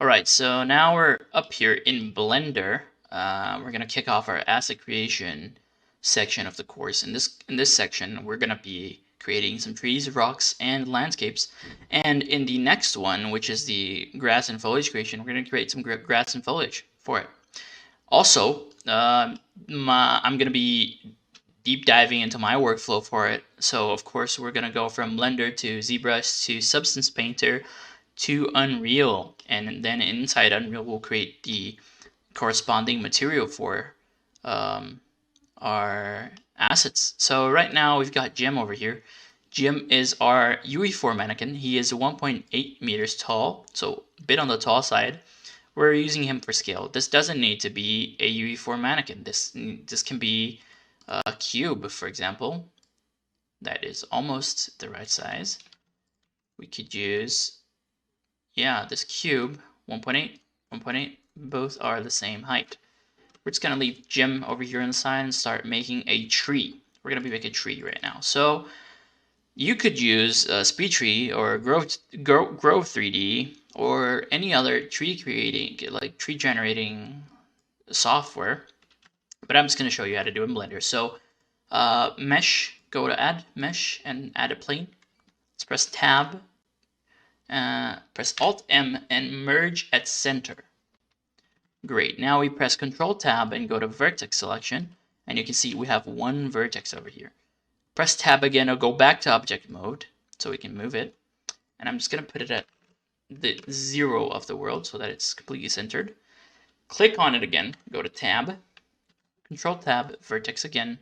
Alright, so now we're up here in Blender. We're gonna kick off our asset creation section of the course. In this section, we're gonna be creating some trees, rocks, and landscapes. And in the next one, which is the grass and foliage creation, we're gonna create some grass and foliage for it. Also, I'm gonna be deep diving into my workflow for it. So of course, we're gonna go from Blender to ZBrush to Substance Painter to Unreal, and then inside Unreal we'll create the corresponding material for our assets. So right now we've got Jim over here. Jim is our UE4 mannequin. He is 1.8 meters tall, so a bit on the tall side. We're using him for scale. This doesn't need to be a UE4 mannequin. This can be a cube, for example. That is almost the right size. We could use this cube, 1.8, 1.8, both are the same height. We're just gonna leave Jim over here on the side and start making a tree. We're gonna be making a tree right now. So you could use Speed Tree or Grow 3D or any other tree creating, like tree generating software. But I'm just gonna show you how to do it in Blender. So mesh, go to add mesh and add a plane. Let's press tab. Press Alt-M and merge at center. Great. Now we press Control-Tab and go to Vertex Selection, and you can see we have one vertex over here. Press Tab again or go back to Object Mode so we can move it. And I'm just going to put it at the 0 of the world so that it's completely centered. Click on it again, go to Tab, Control-Tab, Vertex again.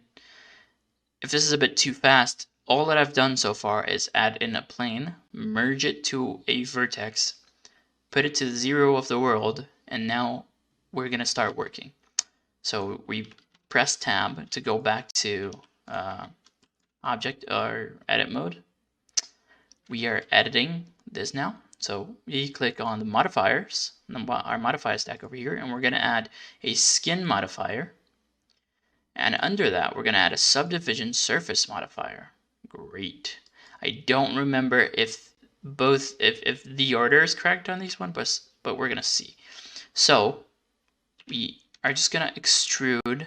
If this is a bit too fast, all that I've done so far is add in a plane, merge it to a vertex, put it to 0 of the world, and now we're going to start working. So we press tab to go back to object or edit mode. We are editing this now. So we click on the modifiers, our modifier stack over here, and we're going to add a skin modifier. And under that, we're going to add a subdivision surface modifier. Great. I don't remember if the order is correct on these ones, but we're gonna see. So we are just gonna extrude,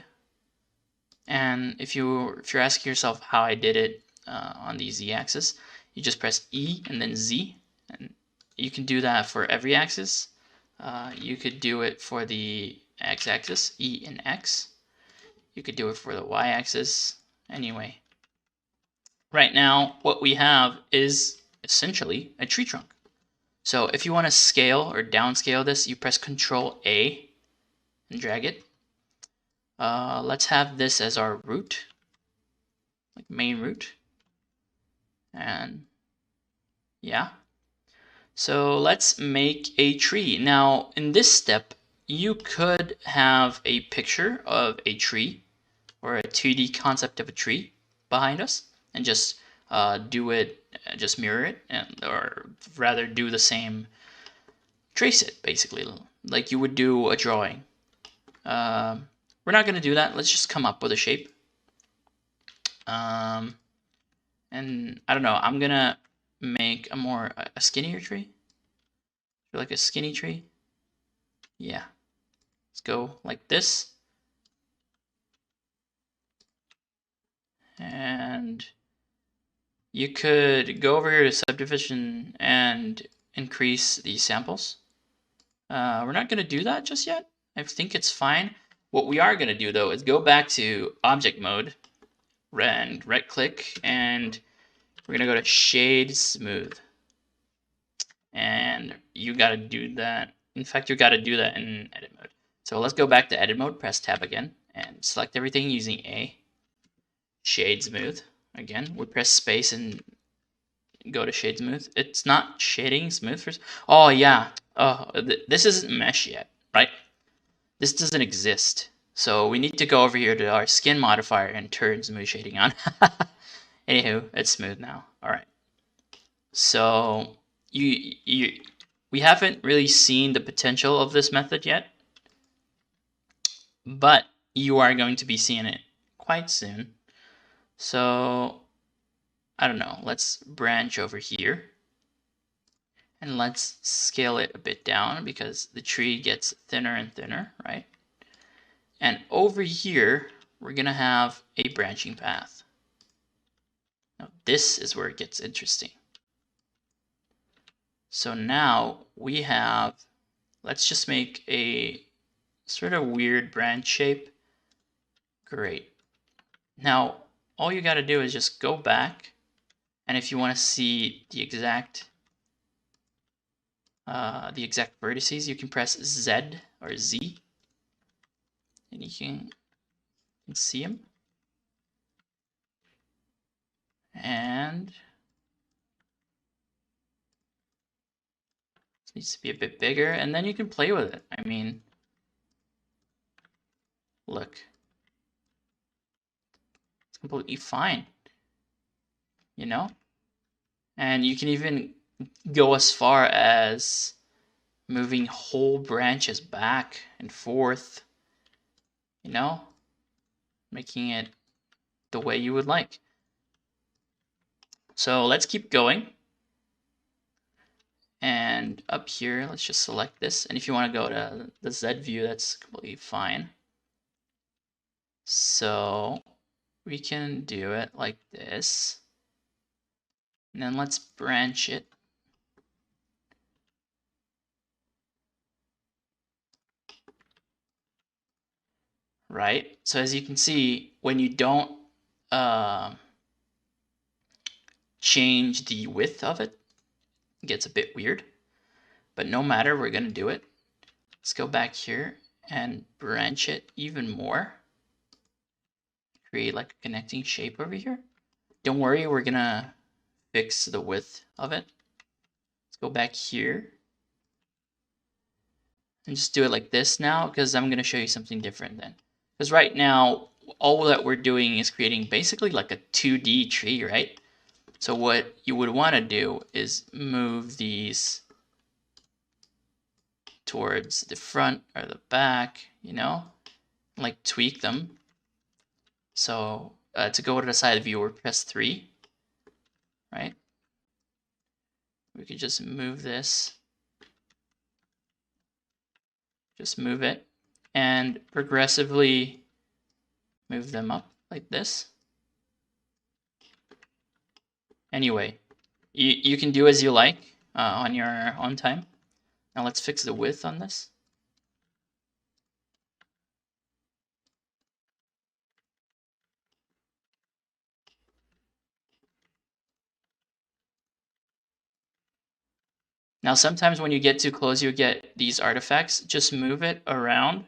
and if you're asking yourself how I did it on the z-axis, you just press E and then Z, and you can do that for every axis. You could do it for the x-axis, E and X. You could do it for the y-axis. Anyway. Right now, what we have is essentially a tree trunk. So if you want to scale or downscale this, you press Control A and drag it. Let's have this as our root, like main root. And yeah. So let's make a tree. Now, in this step, you could have a picture of a tree or a 2D concept of a tree behind us, and just do it, just mirror it, or rather do the same, trace it basically, like you would do a drawing. We're not going to do that. Let's just come up with a shape. And I don't know, I'm going to make a skinnier tree. Like a skinny tree. Yeah. Let's go like this. And you could go over here to subdivision and increase the samples. We're not going to do that just yet. I think it's fine. What we are going to do though is go back to object mode and right click, and we're going to go to shade smooth. And you got to do that. In fact, you got to do that in edit mode. So let's go back to edit mode, press tab again, and select everything using A. Shade smooth. Again, we press space and go to shade smooth. It's not shading smooth first. Oh yeah. Oh, this isn't mesh yet, right? This doesn't exist. So we need to go over here to our skin modifier and turn smooth shading on. Anywho, it's smooth now. All right. So we haven't really seen the potential of this method yet, but you are going to be seeing it quite soon. So I don't know, let's branch over here And let's scale it a bit down because the tree gets thinner and thinner, right? And over here, we're gonna have a branching path. Now this is where it gets interesting. So now we have, let's just make a sort of weird branch shape. Great. Now, all you gotta do is just go back, and if you wanna see the exact vertices, you can press Z or Z, and you can see them. And it needs to be a bit bigger, and then you can play with it. I mean, look, it's completely fine, you know? And you can even go as far as moving whole branches back and forth, you know, making it the way you would like. So let's keep going. And up here, let's just select this. And if you want to go to the Z view, that's completely fine. So we can do it like this. And then let's branch it. Right? So as you can see, when you don't change the width of it, it gets a bit weird. But no matter, we're going to do it. Let's go back here and branch it even more. Create like a connecting shape over here. Don't worry, we're going to fix the width of it. Let's go back here and just do it like this now, because I'm going to show you something different then. Because right now, all that we're doing is creating basically like a 2D tree, right? So what you would want to do is move these towards the front or the back, you know, like tweak them. So to go to the side viewer, press 3, right? We could just move this, just move it, and progressively move them up like this. Anyway, you can do as you like on your own time. Now let's fix the width on this. Now sometimes when you get too close, you get these artifacts. Just move it around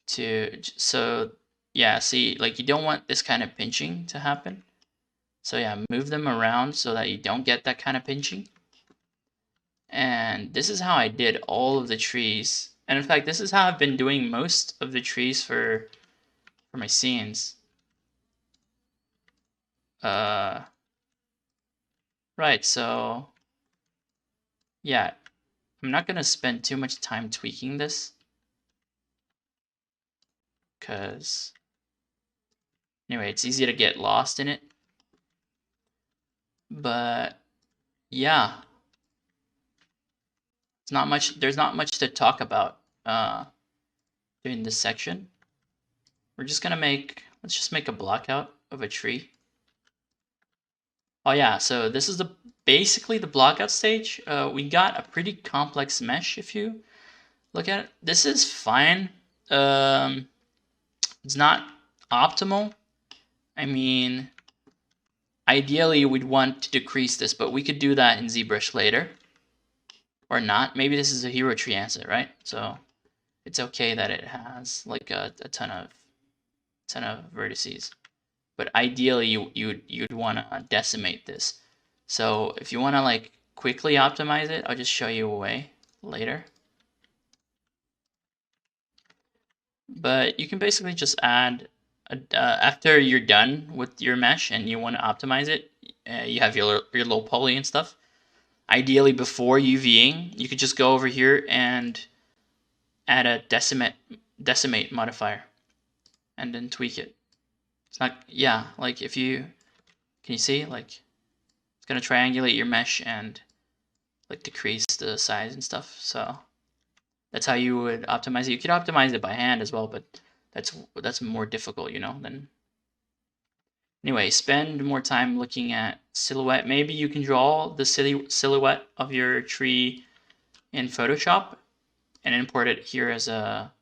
so yeah, see, like you don't want this kind of pinching to happen. So yeah, move them around so that you don't get that kind of pinching. And this is how I did all of the trees. And in fact, this is how I've been doing most of the trees for my scenes. Right, so yeah, I'm not gonna spend too much time tweaking this, because anyway, it's easy to get lost in it. But yeah, there's not much to talk about during this section. We're just gonna let's just make a block out of a tree. Oh yeah, so this is basically the blockout stage. We got a pretty complex mesh if you look at it. This is fine. It's not optimal. I mean, ideally we'd want to decrease this, but we could do that in ZBrush later. Or not. Maybe this is a hero tree asset, right? So it's okay that it has like a ton of vertices. But ideally you'd want to decimate this. So if you want to like quickly optimize it, I'll just show you a way later. But you can basically just add, after you're done with your mesh and you want to optimize it, you have your low poly and stuff. Ideally before UVing, you could just go over here and add a decimate modifier and then tweak it. It's not, yeah, like if you, can you see, like it's gonna triangulate your mesh and like decrease the size and stuff. So that's how you would optimize it. You could optimize it by hand as well, but that's more difficult, you know, than anyway, spend more time looking at silhouette. Maybe you can draw the silhouette of your tree in Photoshop and import it here as a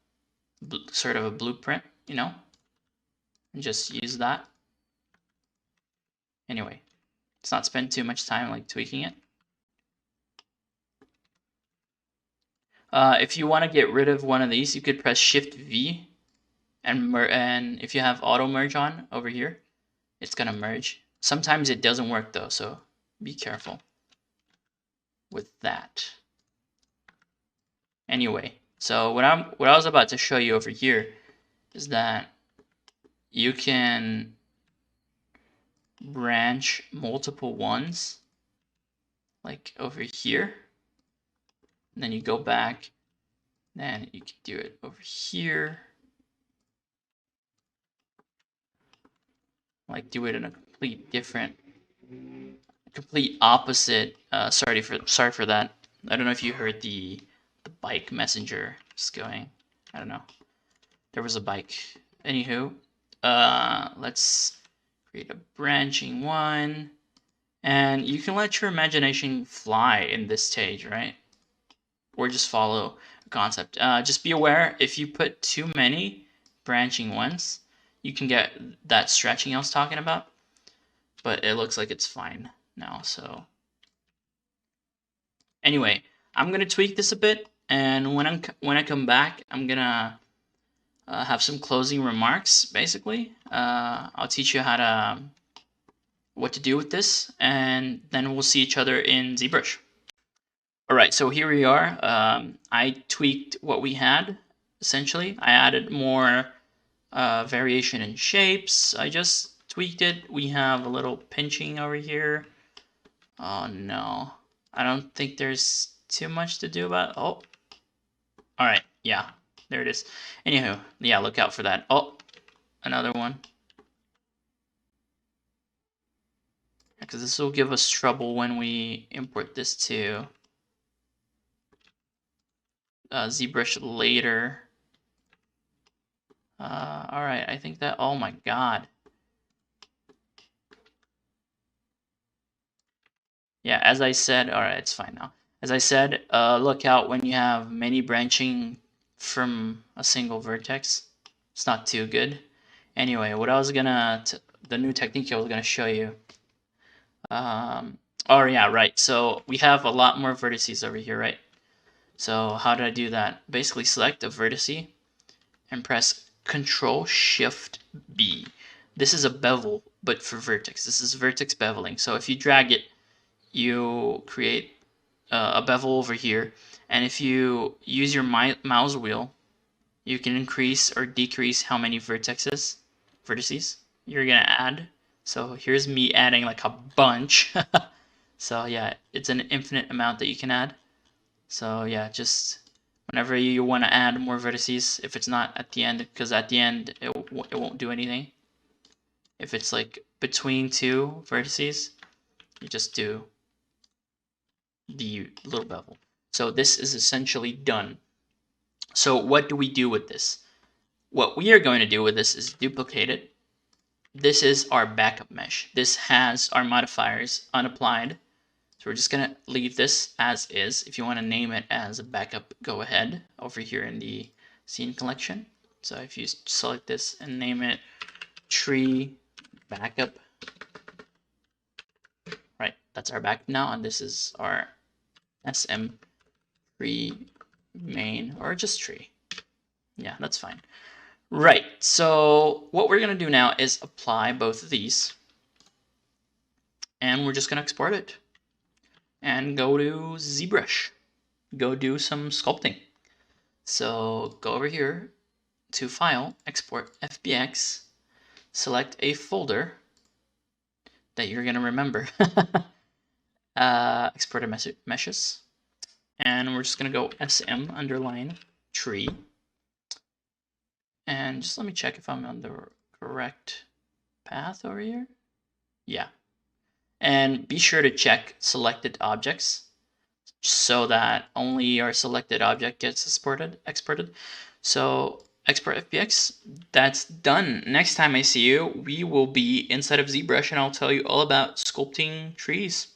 sort of a blueprint, you know, and just use that. Anyway, let's not spend too much time like tweaking it. If you want to get rid of one of these, you could press Shift V, and if you have auto merge on over here, it's gonna merge. Sometimes it doesn't work though, so be careful with that. Anyway, so what I was about to show you over here is that you can branch multiple ones, like over here. And then you go back, and you can do it over here. Like do it in a complete opposite. Sorry for that. I don't know if you heard the bike messenger just going. I don't know. There was a bike. Anywho, let's create a branching one, and you can let your imagination fly in this stage, right? Or just follow a concept. Just be aware, if you put too many branching ones, you can get that stretching I was talking about, but it looks like it's fine now. So anyway, I'm gonna tweak this a bit, and when I come back, I'm gonna have some closing remarks. Basically, I'll teach you how to what to do with this, and then we'll see each other in ZBrush. All right, so here we are. I tweaked what we had. Essentially, I added more variation in shapes. I just tweaked it. We have a little pinching over here. Oh no, I don't think there's too much to do about it. Oh, all right, yeah, there it is. Anywho, yeah, look out for that. Oh, another one. Because this will give us trouble when we import this to ZBrush later. All right, I think that, oh my god. Yeah, as I said, all right, it's fine now. As I said, look out when you have many branching from a single vertex. It's not too good. Anyway, what I was gonna, the new technique I was gonna show you. Oh yeah, right. So we have a lot more vertices over here, right? So how did I do that? Basically select a vertice and press Control Shift B. This is a bevel, but for vertex. This is vertex beveling. So if you drag it, you create a bevel over here. And if you use your mouse wheel, you can increase or decrease how many vertices you're gonna add. So here's me adding like a bunch. So yeah, it's an infinite amount that you can add. So yeah, just whenever you want to add more vertices, if it's not at the end, because at the end it won't do anything. If it's like between two vertices, you just do the little bevel. So this is essentially done. So what do we do with this? What we are going to do with this is duplicate it. This is our backup mesh. This has our modifiers unapplied. So we're just going to leave this as is. If you want to name it as a backup, go ahead over here in the scene collection. So if you select this and name it tree backup, right, that's our backup now, and this is our SM tree main, or just tree. Yeah, that's fine. Right, so what we're going to do now is apply both of these, and we're just going to export it and go to ZBrush. Go do some sculpting. So go over here to File, Export FBX, select a folder that you're going to remember. Export a meshes. And we're just going to go SM underline tree. And just let me check if I'm on the correct path over here. Yeah. And be sure to check selected objects. so that only our selected object gets exported. So export FBX, that's done. Next time I see you, we will be inside of ZBrush and I'll tell you all about sculpting trees.